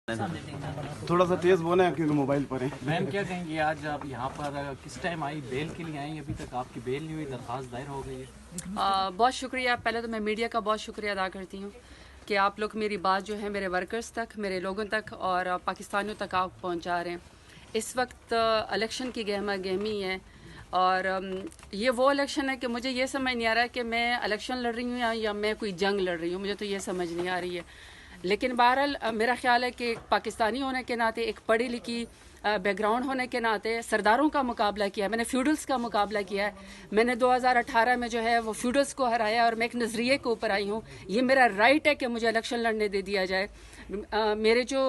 थोड़ा सा तेज बोले क्योंकि मोबाइल पर है। मैम क्या कहेंगी, आज आप यहाँ पर किस टाइम आई, बेल के लिए आई? अभी तक आपकी बेल नहीं हुई, दरख्वास्त दायर हो गई है। बहुत शुक्रिया। पहले तो मैं मीडिया का बहुत शुक्रिया अदा करती हूँ कि आप लोग मेरी बात जो है मेरे वर्कर्स तक, मेरे लोगों तक और पाकिस्तानियों तक आप पहुँचा रहे हैं। इस वक्त इलेक्शन की गहमा गहमी है और ये वो इलेक्शन है कि मुझे ये समझ नहीं आ रहा है कि मैं इलेक्शन लड़ रही हूँ या मैं कोई जंग लड़ रही हूँ। मुझे तो ये समझ नहीं आ रही है। लेकिन बहरहाल मेरा ख्याल है कि पाकिस्तानी होने के नाते, एक पढ़ी लिखी बैकग्राउंड होने के नाते सरदारों का मुकाबला किया, मैंने फ्यूडल्स का मुकाबला किया है। मैंने 2018 में जो है वो फ्यूडल्स को हराया और मैं एक नज़रिए के ऊपर आई हूँ। ये मेरा राइट है कि मुझे इलेक्शन लड़ने दे दिया जाए। मेरे जो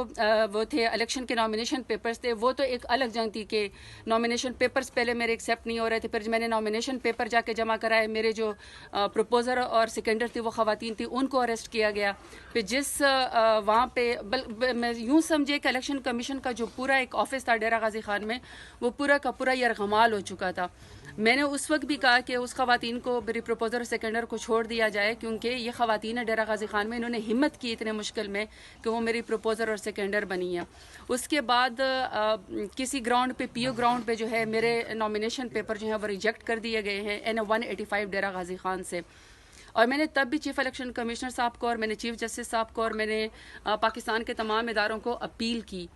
वो थे इलेक्शन के नॉमिनेशन पेपर्स थे, वो तो एक अलग जंग थी कि नॉमिनेशन पेपर्स पहले मेरे एक्सेप्ट नहीं हो रहे थे। फिर मैंने नॉमिनेशन पेपर जाके जमा कराए, मेरे जो प्रपोजर और सेकेंडर थी वो ख़वातीन थी, उनको अरेस्ट किया गया। फिर जिस वहाँ पे मैं यूँ समझे कि इलेक्शन कमीशन का जो पूरा एक ऑफिस था डेरा गाजी खान में, वो पूरा का पूरा यरगमाल हो चुका था। मैंने उस वक्त भी कहा कि उस ख़वातीन को, मेरी प्रपोजर और सेकेंडर को छोड़ दिया जाए, क्योंकि ये ख़वातीन है डेरा गाजी खान में, इन्होंने हिम्मत की इतने मुश्किल में कि वो मेरी प्रपोजर और सेकेंडर बनी है। उसके बाद किसी ग्राउंड पे, पीओ ग्राउंड पे जो है मेरे नॉमिनेशन पेपर जो है वो रिजेक्ट कर दिए गए हैं N185 डेरा गाजी खान से। और मैंने तब भी चीफ इलेक्शन कमिश्नर साहब को और मैंने चीफ जस्टिस साहब को और मैंने पाकिस्तान के तमाम इदारों को अपील की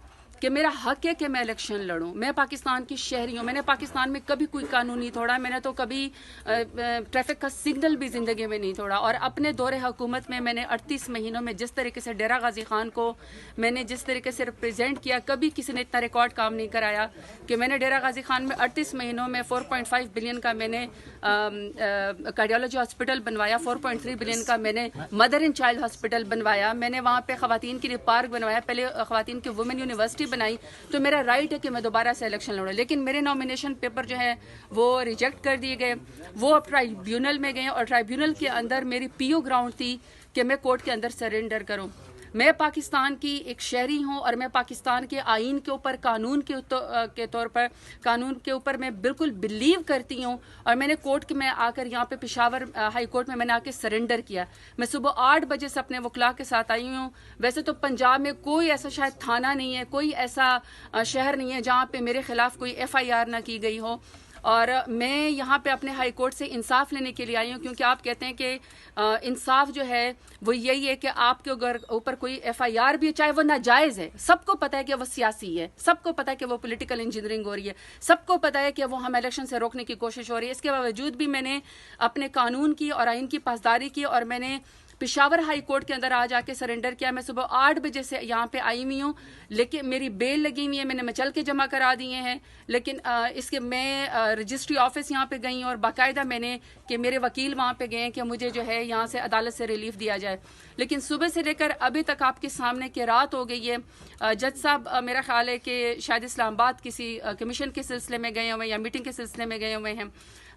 कि मेरा हक है कि मैं इलेक्शन लड़ूं। मैं पाकिस्तान की शहरी हूँ। मैंने पाकिस्तान में कभी कोई कानून नहीं तोड़ा। मैंने तो कभी ट्रैफिक का सिग्नल भी ज़िंदगी में नहीं तोड़ा। और अपने दौरे हुकूमत में मैंने 38 महीनों में जिस तरीके से डेरा गाजी खान को मैंने जिस तरीके से रिप्रेजेंट किया, कभी किसी ने इतना रिकॉर्ड काम नहीं कराया कि मैंने डेरा गाजी खान में 38 महीनों में 4.5 बिलियन का मैंने कार्डियोलॉजी हॉस्पिटल बनवाया, 4.3 बिलियन का मैंने मदर एंड चाइल्ड हॉस्पिटल बनवाया। मैंने वहाँ पे ख़वातीन के लिए पार्क बनवाया, पहले ख़वातीन की वुमेन यूनिवर्सिटी बनाई। तो मेरा राइट है कि मैं दोबारा से इलेक्शन लड़ूं। लेकिन मेरे नॉमिनेशन पेपर जो है वो रिजेक्ट कर दिए गए। वो अब ट्राइब्यूनल में गए और ट्राइब्यूनल के अंदर मेरी पीओ ग्राउंड थी कि मैं कोर्ट के अंदर सरेंडर करूं। मैं पाकिस्तान की एक शहरी हूं और मैं पाकिस्तान के आइन के ऊपर, कानून के तौर पर, कानून के ऊपर मैं बिल्कुल बिलीव करती हूं। और मैंने कोर्ट में आकर, यहाँ पे पेशावर हाई कोर्ट में मैंने आके सरेंडर किया। मैं सुबह 8 बजे से अपने वकला के साथ आई हूँ। वैसे तो पंजाब में कोई ऐसा शायद थाना नहीं है, कोई ऐसा शहर नहीं है जहाँ पे मेरे खिलाफ कोई FIR ना की गई हो। और मैं यहाँ पे अपने हाई कोर्ट से इंसाफ लेने के लिए आई हूँ, क्योंकि आप कहते हैं कि इंसाफ जो है वो यही है कि आपके ऊपर कोई FIR भी है, चाहे वो नाजायज़ है। सबको पता है कि वो सियासी है, सबको पता है कि वो पॉलिटिकल इंजीनियरिंग हो रही है, सबको पता है कि वो हम इलेक्शन से रोकने की कोशिश हो रही है। इसके बावजूद भी मैंने अपने कानून की और आइन की पासदारी की और मैंने पेशावर हाई कोर्ट के अंदर आज आके सरेंडर किया। मैं सुबह 8 बजे से यहाँ पे आई हुई हूँ, लेकिन मेरी बेल लगी हुई है, मैंने मचल के जमा करा दिए हैं। लेकिन इसके मैं रजिस्ट्री ऑफिस यहाँ पे गई और बाकायदा मैंने कि मेरे वकील वहाँ पे गए कि मुझे जो है यहाँ से अदालत से रिलीफ दिया जाए। लेकिन सुबह से लेकर अभी तक आपके सामने कि रात हो गई है। जज साहब मेरा ख्याल है कि शायद इस्लामाबाद किसी कमीशन के सिलसिले में गए हुए हैं या मीटिंग के सिलसिले में गए हुए हैं।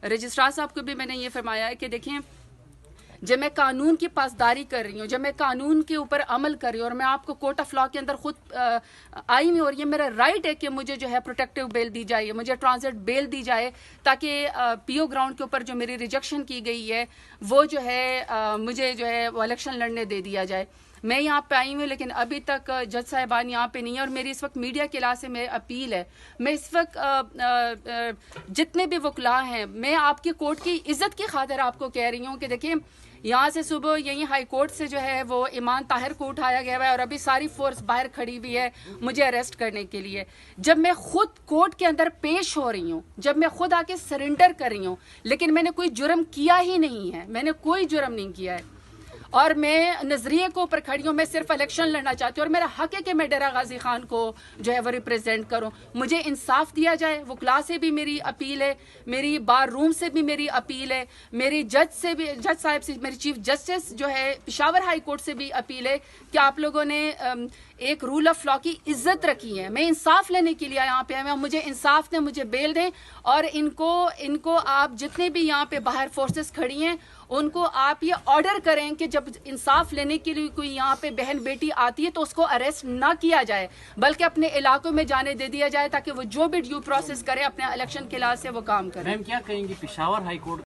रजिस्ट्रार साहब को भी मैंने ये फरमाया है कि देखें, जब मैं कानून की पासदारी कर रही हूँ, जब मैं कानून के ऊपर अमल कर रही हूँ और मैं आपको कोर्ट ऑफ लॉ के अंदर खुद आई हुई, और ये मेरा राइट है कि मुझे जो है प्रोटेक्टिव बेल दी जाए, मुझे ट्रांजिट बेल दी जाए, ताकि पीओ ग्राउंड के ऊपर जो मेरी रिजेक्शन की गई है वो जो है मुझे जो है वो इलेक्शन लड़ने दे दिया जाए। मैं यहाँ पे आई हूँ, लेकिन अभी तक जज साहिबान यहाँ पे नहीं है। और मेरी इस वक्त मीडिया के इलाके से मेरी अपील है, मैं इस वक्त जितने भी वकला हैं, मैं आपकी कोर्ट की इज्जत की खातिर आपको कह रही हूँ कि देखिए, यहाँ से सुबह यही हाई कोर्ट से जो है वो ईमान ताहिर को उठाया गया है और अभी सारी फोर्स बाहर खड़ी हुई है मुझे अरेस्ट करने के लिए। जब मैं खुद कोर्ट के अंदर पेश हो रही हूँ, जब मैं खुद आके सरेंडर कर रही हूँ, लेकिन मैंने कोई जुर्म किया ही नहीं है, मैंने कोई जुर्म नहीं किया है और मैं नजरिए को ऊपर खड़ी हूँ। मैं सिर्फ इलेक्शन लड़ना चाहती हूँ और मेरा हक है कि मैं डेरा गाजी खान को जो है वो रिप्रेजेंट करूँ। मुझे इंसाफ दिया जाए। वकला से भी मेरी अपील है, मेरी बार रूम से भी मेरी अपील है, मेरी जज से भी, जज साहब से, मेरी चीफ जस्टिस जो है पेशावर हाई कोर्ट से भी अपील है कि आप लोगों ने एक रूल ऑफ लॉ की इज्जत रखी है। मैं इंसाफ लेने के लिए यहाँ पे आया, मुझे इंसाफ दें, मुझे बेल दें। और इनको आप जितने भी यहाँ पे बाहर फोर्सेस खड़ी हैं उनको आप ये ऑर्डर करें कि जब इंसाफ लेने के लिए कोई यहाँ पे बहन बेटी आती है तो उसको अरेस्ट ना किया जाए, बल्कि अपने इलाकों में जाने दे दिया जाए, ताकि वो जो भी ड्यू प्रोसेस करे अपने इलेक्शन के लिहाज से वो काम करें। मैम क्या कहेंगी, पेशावर हाई कोर्ट